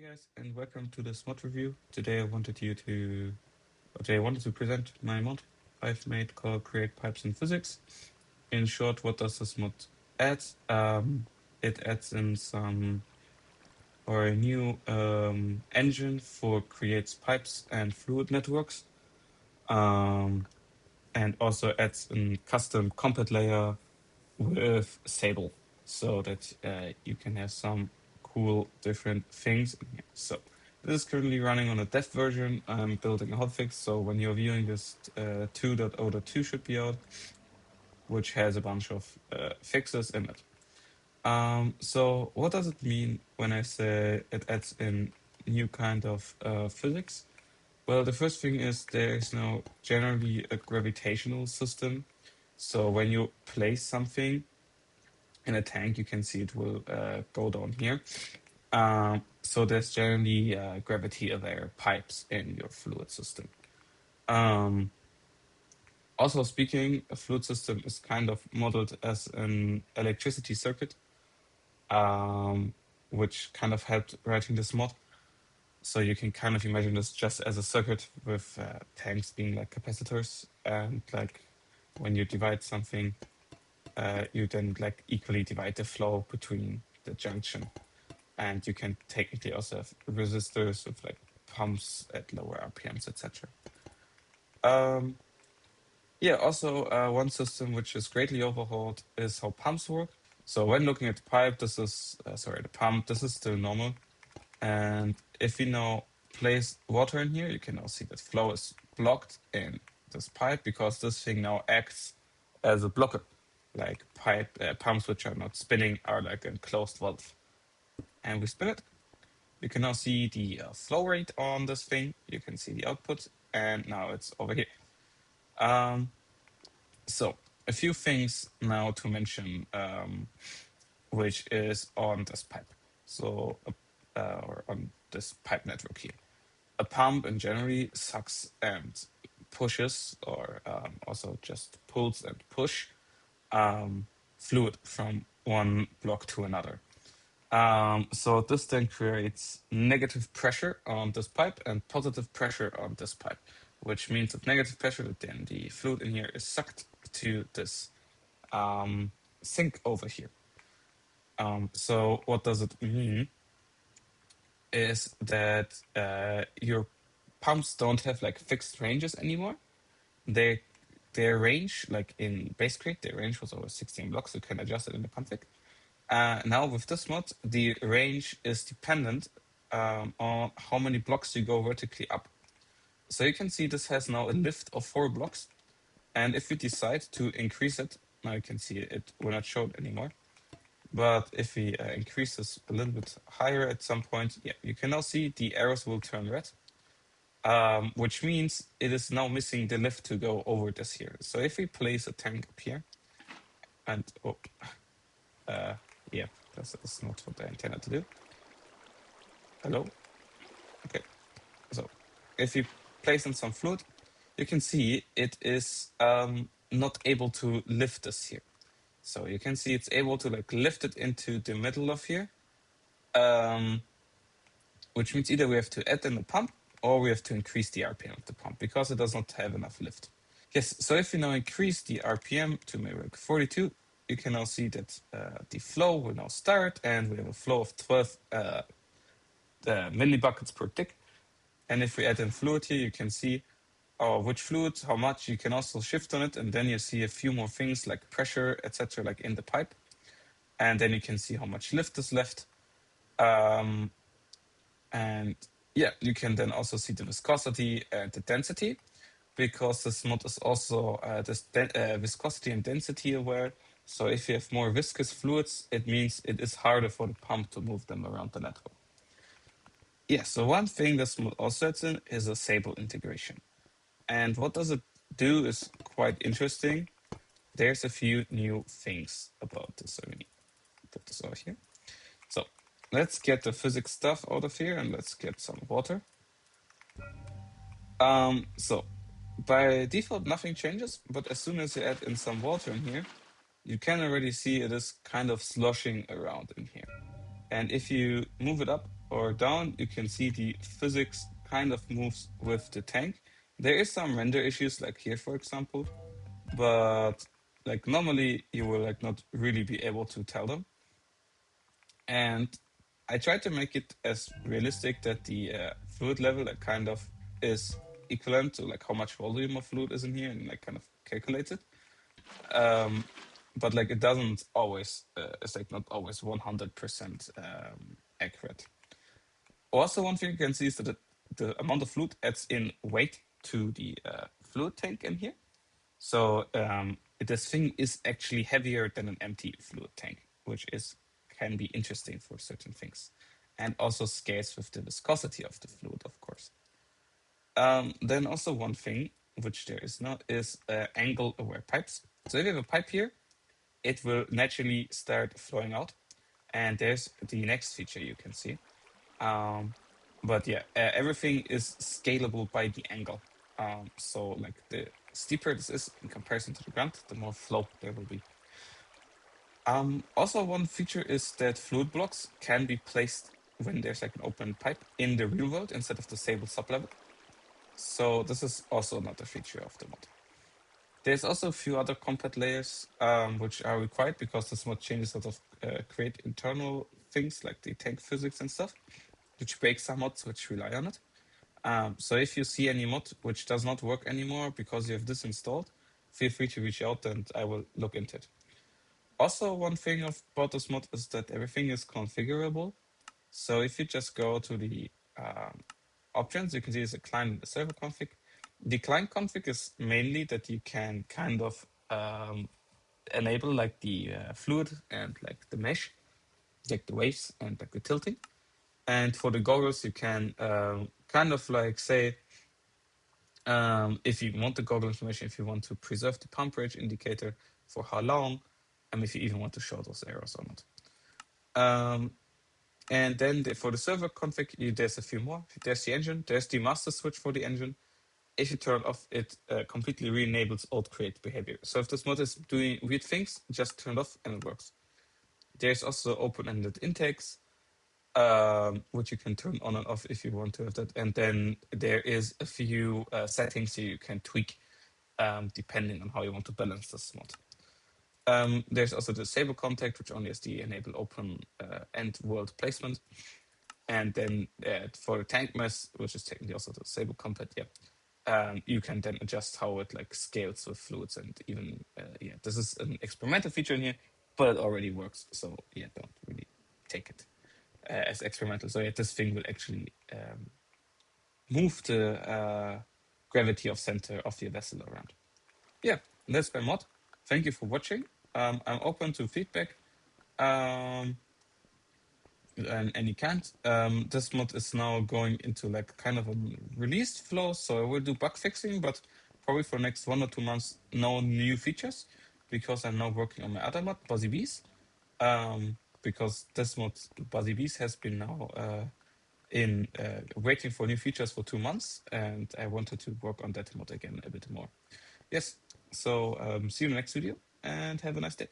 Hey guys, and welcome to this mod review. Today I wanted to present my mod I've made called Create Pipes in Physics. In short, what does this mod add? It adds in a new engine for creates pipes and fluid networks, um, and also adds a custom compat layer with Sable, so that you can have some cool different things in here. So this is currently running on a dev version. I'm building a hotfix, so when you're viewing this, 2.0.2 should be out, which has a bunch of fixes in it. So what does it mean when I say it adds in new kind of physics? Well, the first thing is there is now generally a gravitational system. So when you place something in a tank, you can see it will go down here. So there's generally gravity-aware pipes in your fluid system. Um, Also speaking, a fluid system is kind of modeled as an electricity circuit, um, which kind of helped writing this mod. So you can kind of imagine this just as a circuit with tanks being like capacitors, and like when you divide something, you then like equally divide the flow between the junction. And you can technically also have resistors with like pumps at lower RPMs, etc. Yeah, also one system which is greatly overhauled is how pumps work. So when looking at the pipe, the pump, this is still normal. And if we now place water in here, you can now see that flow is blocked in this pipe because this thing now acts as a blocker. Like pumps which are not spinning are like a closed valve. And we spin it. You can now see the flow rate on this thing. You can see the output, and now it's over here. So a few things now to mention, which is on this pipe. So, or on this pipe network here. A pump in generally sucks and pushes, or also just pulls and push fluid from one block to another. So this then creates negative pressure on this pipe and positive pressure on this pipe, which means with negative pressure that then the fluid in here is sucked to this sink over here. So what does it mean is that your pumps don't have like fixed ranges anymore. Their range, like in base crate, their range was over 16 blocks. You can adjust it in the config. Now with this mod, the range is dependent on how many blocks you go vertically up. So you can see this has now a lift of 4 blocks. And if we decide to increase it, now you can see it will not show it anymore. But if we increase this a little bit higher at some point, yeah, you can now see the arrows will turn red, which means it is now missing the lift to go over this here. So if we place a tank up here, and yeah, that's not what I intended to do. Hello? Okay. So if you place in some fluid, you can see it is not able to lift this here. So you can see it's able to like lift it into the middle of here, which means either we have to add in the pump or we have to increase the RPM of the pump because it does not have enough lift. Yes, so if we now increase the RPM to maybe like 42, you can now see that the flow will now start, and we have a flow of 12 millibuckets per tick. And if we add in fluid here, you can see which fluid, how much. You can also shift on it, and then you see a few more things like pressure, etc., like in the pipe. And then you can see how much lift is left. And yeah, you can then also see the viscosity and the density, because this mod is also viscosity and density aware. So if you have more viscous fluids, it means it is harder for the pump to move them around the network. Yeah, so one thing this mod also adds in is a Sable integration. And what does it do is quite interesting. There's a few new things about this. So let me put this over here. So let's get the physics stuff out of here, and let's get some water. So by default, nothing changes, but as soon as you add in some water in here, you can already see it is kind of sloshing around in here. And if you move it up, or down, you can see the physics kind of moves with the tank. There is some render issues, like here, for example, but like normally you will like not really be able to tell them. And I tried to make it as realistic that the fluid level like kind of is equivalent to like how much volume of fluid is in here and like kind of calculate it. But like it doesn't always, it's like not always 100% accurate. Also, one thing you can see is that the amount of fluid adds in weight to the fluid tank in here. So this thing is actually heavier than an empty fluid tank, which is can be interesting for certain things, and also scales with the viscosity of the fluid, of course. Then also one thing which there is not is angle-aware pipes. So if you have a pipe here, it will naturally start flowing out, and there's the next feature you can see. But yeah, everything is scalable by the angle. So like the steeper this is in comparison to the ground, the more flow there will be. Also, one feature is that fluid blocks can be placed when there's like an open pipe in the real world instead of the Sable sublevel. So this is also another feature of the mod. There's also a few other compat layers which are required because this mod changes a lot of create internal things like the tank physics and stuff, which breaks some mods which rely on it. So if you see any mod which does not work anymore because you have this installed, feel free to reach out and I will look into it. Also, one thing about this mod is that everything is configurable. So if you just go to the options, you can see there's a client and a server config. The client config is mainly that you can kind of enable like the fluid and like the mesh, like the waves and like the tilting. And for the goggles, you can kind of like say, if you want the goggle information, if you want to preserve the pump rate indicator for how long, and if you even want to show those errors or not. And then for the server config, there's a few more. There's the engine, there's the master switch for the engine. If you turn off, it completely re-enables old create behavior. So if this mod is doing weird things, just turn it off and it works. There's also open-ended intakes, which you can turn on and off if you want to have that. And then there is a few settings you can tweak depending on how you want to balance this mod. There's also the Sable contact, which only has the enable open end world placement. And then for the tank mesh, which is technically also the Sable compat, you can then adjust how it like scales with fluids and even this is an experimental feature in here, but it already works. So yeah, don't really take it as experimental. So yeah, this thing will actually move the gravity of center of your vessel around. Yeah, that's my mod. Thank you for watching. I'm open to feedback. And any kind. This mod is now going into like kind of a released flow, so I will do bug fixing, but probably for next 1 or 2 months, no new features because I'm now working on my other mod, Buzzy Bees. Because this mod, Buzzy Bees, has been now in waiting for new features for 2 months, and I wanted to work on that mod again a bit more. Yes, so see you in the next video and have a nice day.